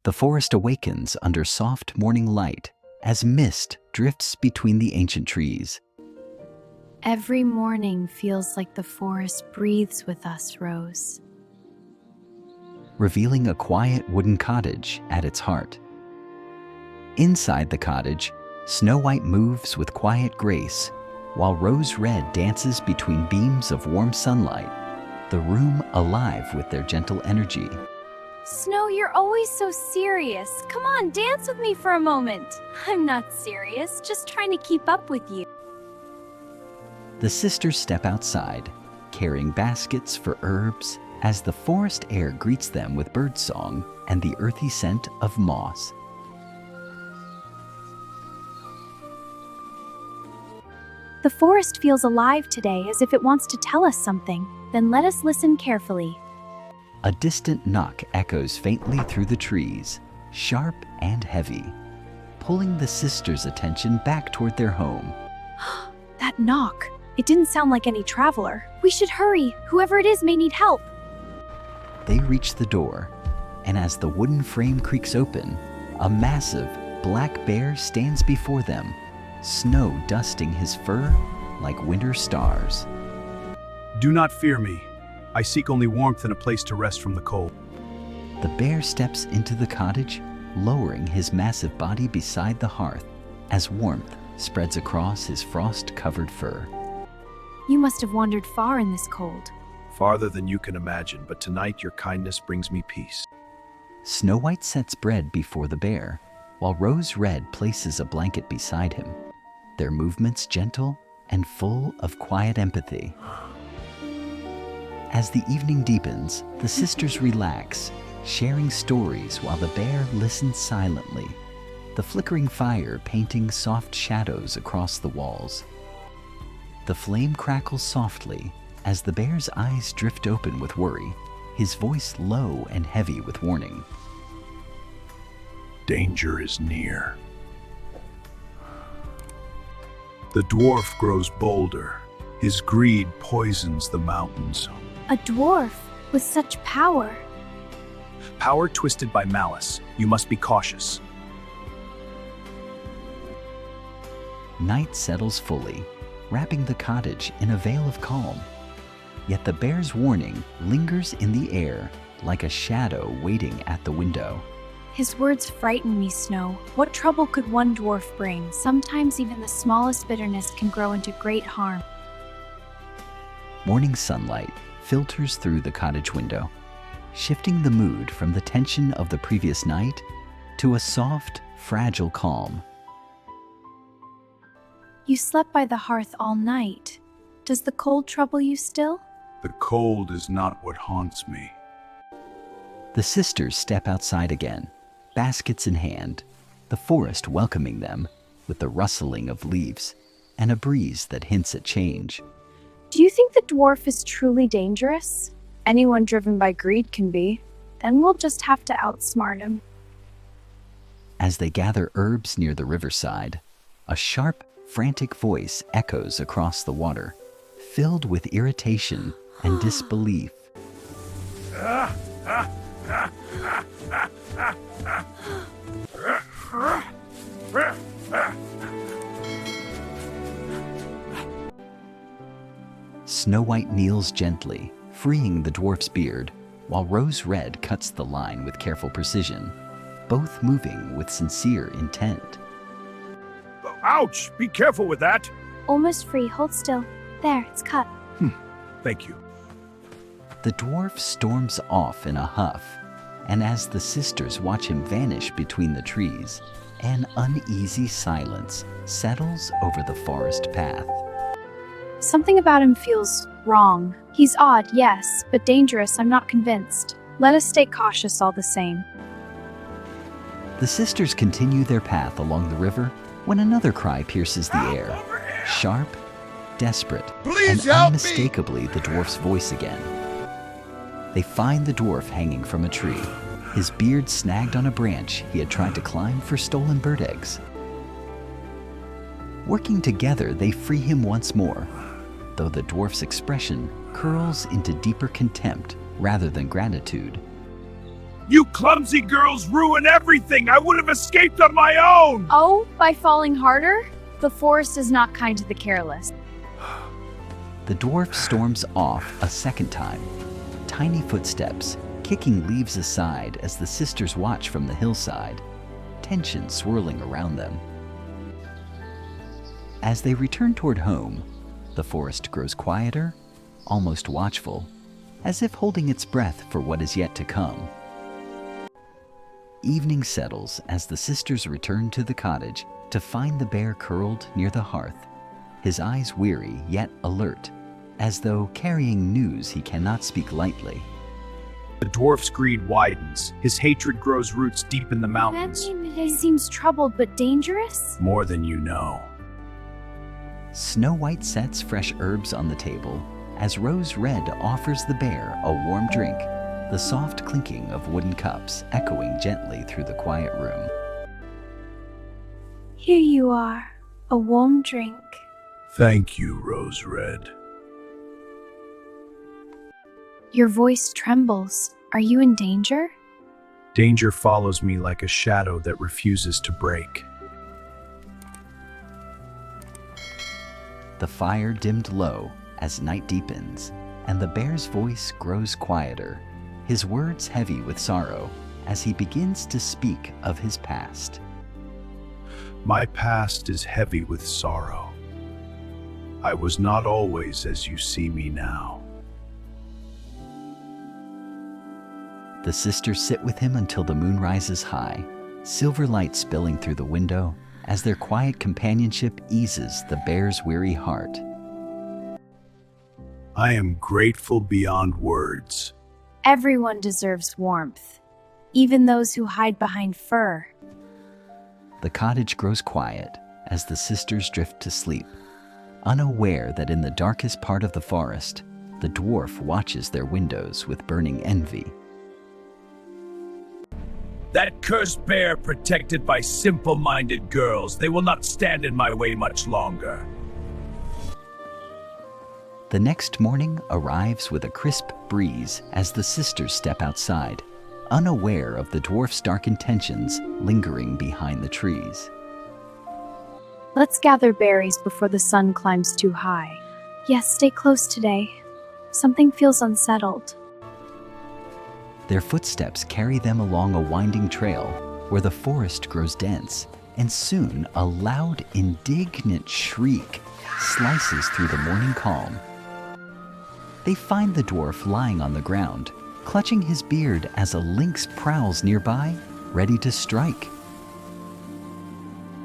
The forest awakens under soft morning light as mist drifts between the ancient trees. Every morning feels like the forest breathes with us, Rose. Revealing a quiet wooden cottage at its heart. Inside the cottage, Snow White moves with quiet grace, while Rose Red dances between beams of warm sunlight, the room alive with their gentle energy. Snow, you're always so serious. Come on, dance with me for a moment. I'm not serious, just trying to keep up with you. The sisters step outside, carrying baskets for herbs, as the forest air greets them with birdsong and the earthy scent of moss. The forest feels alive today, as if it wants to tell us something. Then let us listen carefully. A distant knock echoes faintly through the trees, sharp and heavy, pulling the sisters' attention back toward their home. That knock. It didn't sound like any traveler. We should hurry. Whoever it is may need help. They reach the door, and as the wooden frame creaks open, a massive black bear stands before them, snow dusting his fur like winter stars. Do not fear me. I seek only warmth and a place to rest from the cold. The bear steps into the cottage, lowering his massive body beside the hearth as warmth spreads across his frost-covered fur. You must have wandered far in this cold. Farther than you can imagine, but tonight your kindness brings me peace. Snow White sets bread before the bear, while Rose Red places a blanket beside him, their movements gentle and full of quiet empathy. As the evening deepens, the sisters relax, sharing stories while the bear listens silently, the flickering fire painting soft shadows across the walls. The flame crackles softly as the bear's eyes drift open with worry, his voice low and heavy with warning. Danger is near. The dwarf grows bolder. His greed poisons the mountains. A dwarf with such power. Power twisted by malice. You must be cautious. Night settles fully, wrapping the cottage in a veil of calm. Yet the bear's warning lingers in the air like a shadow waiting at the window. His words frighten me, Snow. What trouble could one dwarf bring? Sometimes even the smallest bitterness can grow into great harm. Morning sunlight filters through the cottage window, shifting the mood from the tension of the previous night to a soft, fragile calm. You slept by the hearth all night. Does the cold trouble you still? The cold is not what haunts me. The sisters step outside again, baskets in hand, the forest welcoming them with the rustling of leaves and a breeze that hints at change. Do you think the dwarf is truly dangerous? Anyone driven by greed can be. Then we'll just have to outsmart him. As they gather herbs near the riverside, a sharp, frantic voice echoes across the water, filled with irritation and disbelief. Snow White kneels gently, freeing the dwarf's beard, while Rose Red cuts the line with careful precision, both moving with sincere intent. Ouch! Be careful with that! Almost free. Hold still. There, it's cut. Thank you. The dwarf storms off in a huff, and as the sisters watch him vanish between the trees, an uneasy silence settles over the forest path. Something about him feels wrong. He's odd, yes, but dangerous, I'm not convinced. Let us stay cautious all the same. The sisters continue their path along the river when another cry pierces the air, sharp, desperate, and unmistakably the dwarf's voice again. They find the dwarf hanging from a tree, his beard snagged on a branch he had tried to climb for stolen bird eggs. Working together, they free him once more, though the dwarf's expression curls into deeper contempt rather than gratitude. You clumsy girls ruin everything! I would have escaped on my own! Oh, by falling harder? The forest is not kind to the careless. The dwarf storms off a second time. Tiny footsteps, kicking leaves aside as the sisters watch from the hillside, tension swirling around them. As they return toward home, the forest grows quieter, almost watchful, as if holding its breath for what is yet to come. Evening settles as the sisters return to the cottage to find the bear curled near the hearth, his eyes weary yet alert, as though carrying news he cannot speak lightly. The dwarf's greed widens. His hatred grows roots deep in the mountains. He seems troubled but dangerous. More than you know. Snow White sets fresh herbs on the table as Rose Red offers the bear a warm drink, the soft clinking of wooden cups echoing gently through the quiet room. Here you are, a warm drink. Thank you, Rose Red. Your voice trembles. Are you in danger? Danger follows me like a shadow that refuses to break. The fire dimmed low as night deepens, and the bear's voice grows quieter, his words heavy with sorrow as he begins to speak of his past. My past is heavy with sorrow. I was not always as you see me now. The sisters sit with him until the moon rises high, silver light spilling through the window as their quiet companionship eases the bear's weary heart. I am grateful beyond words. Everyone deserves warmth, even those who hide behind fur. The cottage grows quiet as the sisters drift to sleep, unaware that in the darkest part of the forest, the dwarf watches their windows with burning envy. That cursed bear protected by simple-minded girls. They will not stand in my way much longer. The next morning arrives with a crisp breeze as the sisters step outside, unaware of the dwarf's dark intentions lingering behind the trees. Let's gather berries before the sun climbs too high. Yes, stay close today. Something feels unsettled. Their footsteps carry them along a winding trail where the forest grows dense, and soon a loud, indignant shriek slices through the morning calm. They find the dwarf lying on the ground, clutching his beard as a lynx prowls nearby, ready to strike.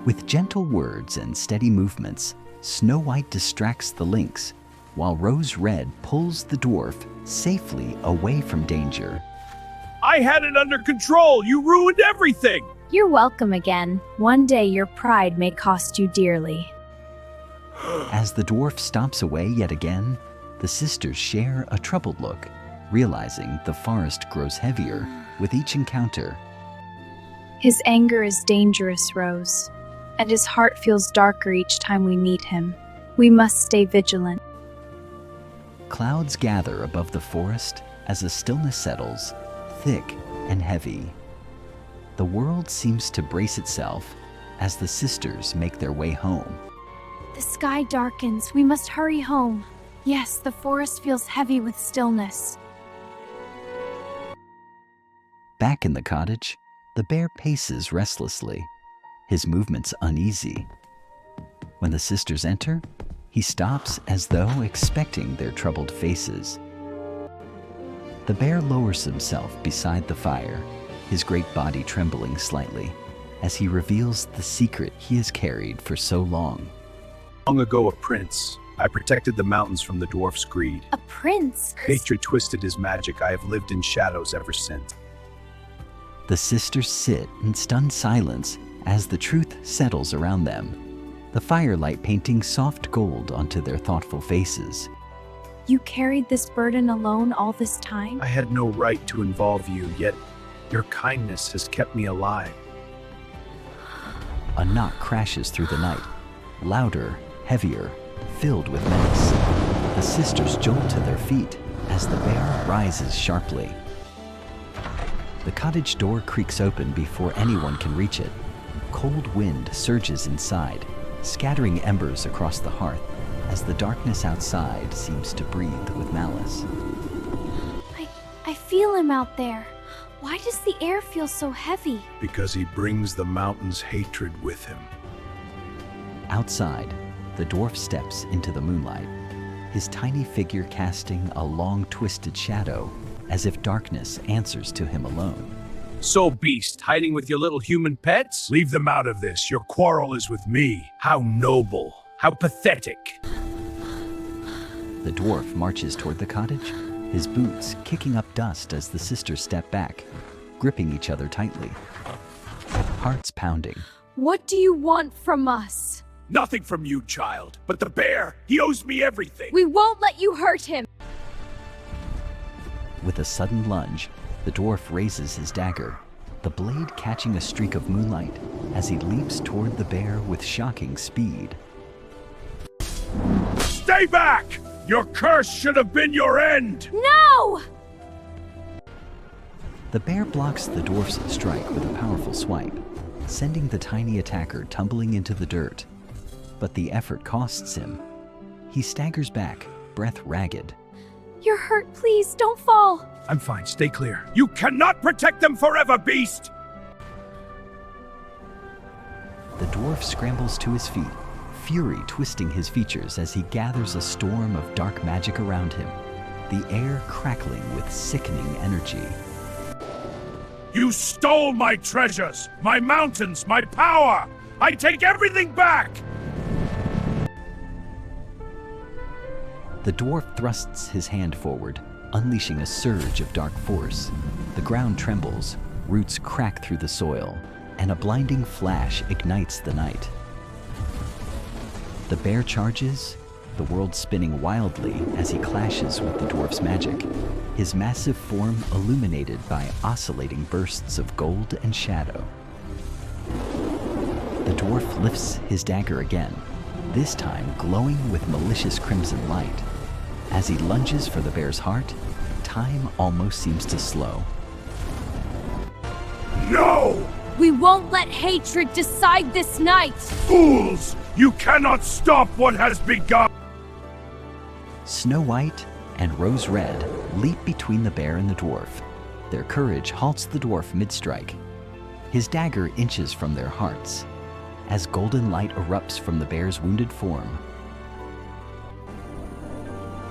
With gentle words and steady movements, Snow White distracts the lynx, while Rose Red pulls the dwarf safely away from danger. I had it under control! You ruined everything! You're welcome again. One day your pride may cost you dearly. As the dwarf stomps away yet again, the sisters share a troubled look, realizing the forest grows heavier with each encounter. His anger is dangerous, Rose, and his heart feels darker each time we meet him. We must stay vigilant. Clouds gather above the forest as the stillness settles, thick and heavy. The world seems to brace itself as the sisters make their way home. The sky darkens. We must hurry home. Yes, the forest feels heavy with stillness. Back in the cottage, the bear paces restlessly, his movements uneasy. When the sisters enter, he stops as though expecting their troubled faces. The bear lowers himself beside the fire, his great body trembling slightly, as he reveals the secret he has carried for so long. Long ago, a prince. I protected the mountains from the dwarf's greed. A prince? Hatred twisted his magic. I have lived in shadows ever since. The sisters sit in stunned silence as the truth settles around them, the firelight painting soft gold onto their thoughtful faces. You carried this burden alone all this time? I had no right to involve you, yet your kindness has kept me alive. A knock crashes through the night, louder, heavier, filled with menace. The sisters jolt to their feet as the bear rises sharply. The cottage door creaks open before anyone can reach it. Cold wind surges inside, scattering embers across the hearth as the darkness outside seems to breathe with malice. I feel him out there. Why does the air feel so heavy? Because he brings the mountain's hatred with him. Outside, the dwarf steps into the moonlight, his tiny figure casting a long twisted shadow as if darkness answers to him alone. So, beast, hiding with your little human pets? Leave them out of this. Your quarrel is with me. How noble. How pathetic. The dwarf marches toward the cottage, his boots kicking up dust as the sisters step back, gripping each other tightly. Hearts pounding. What do you want from us? Nothing from you, child. But the bear, he owes me everything. We won't let you hurt him! With a sudden lunge, the dwarf raises his dagger, the blade catching a streak of moonlight as he leaps toward the bear with shocking speed. Stay back! Your curse should have been your end! No! The bear blocks the dwarf's strike with a powerful swipe, sending the tiny attacker tumbling into the dirt. But the effort costs him. He staggers back, breath ragged. You're hurt, please, don't fall! I'm fine, stay clear. You cannot protect them forever, beast! The dwarf scrambles to his feet, fury twisting his features as he gathers a storm of dark magic around him, the air crackling with sickening energy. You stole my treasures, my mountains, my power! I take everything back! The dwarf thrusts his hand forward, unleashing a surge of dark force. The ground trembles, roots crack through the soil, and a blinding flash ignites the night. The bear charges, the world spinning wildly as he clashes with the dwarf's magic, his massive form illuminated by oscillating bursts of gold and shadow. The dwarf lifts his dagger again, this time glowing with malicious crimson light. As he lunges for the bear's heart, time almost seems to slow. No! We won't let hatred decide this night! Fools! You cannot stop what has begun! Snow White and Rose Red leap between the bear and the dwarf. Their courage halts the dwarf mid-strike. His dagger inches from their hearts as golden light erupts from the bear's wounded form.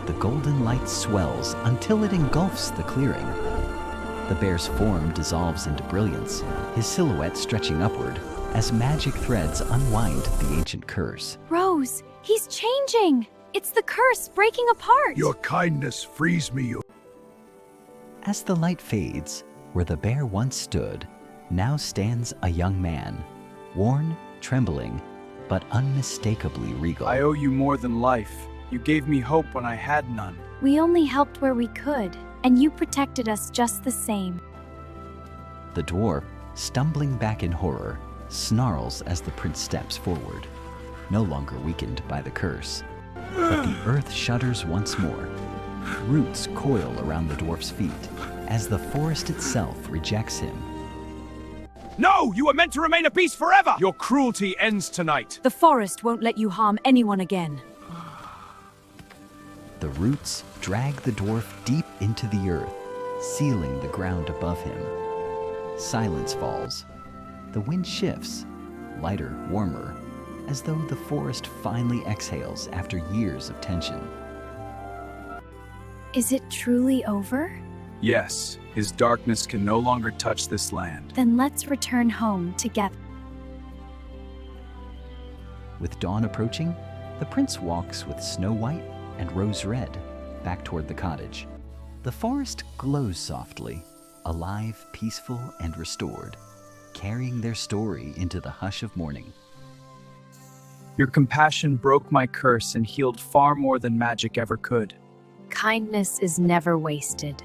The golden light swells until it engulfs the clearing. The bear's form dissolves into brilliance, his silhouette stretching upward as magic threads unwind the ancient curse. Rose, he's changing! It's the curse breaking apart! Your kindness frees me. As the light fades, where the bear once stood, now stands a young man, worn, trembling, but unmistakably regal. I owe you more than life. You gave me hope when I had none. We only helped where we could, and you protected us just the same. The dwarf, stumbling back in horror, snarls as the prince steps forward, no longer weakened by the curse. But the earth shudders once more. Roots coil around the dwarf's feet as the forest itself rejects him. No! You were meant to remain a beast forever! Your cruelty ends tonight. The forest won't let you harm anyone again. The roots drag the dwarf deep into the earth, sealing the ground above him. Silence falls. The wind shifts, lighter, warmer, as though the forest finally exhales after years of tension. Is it truly over? Yes, his darkness can no longer touch this land. Then let's return home together. With dawn approaching, the prince walks with Snow White and Rose Red back toward the cottage. The forest glows softly, alive, peaceful, and restored, carrying their story into the hush of morning. Your compassion broke my curse and healed far more than magic ever could. Kindness is never wasted.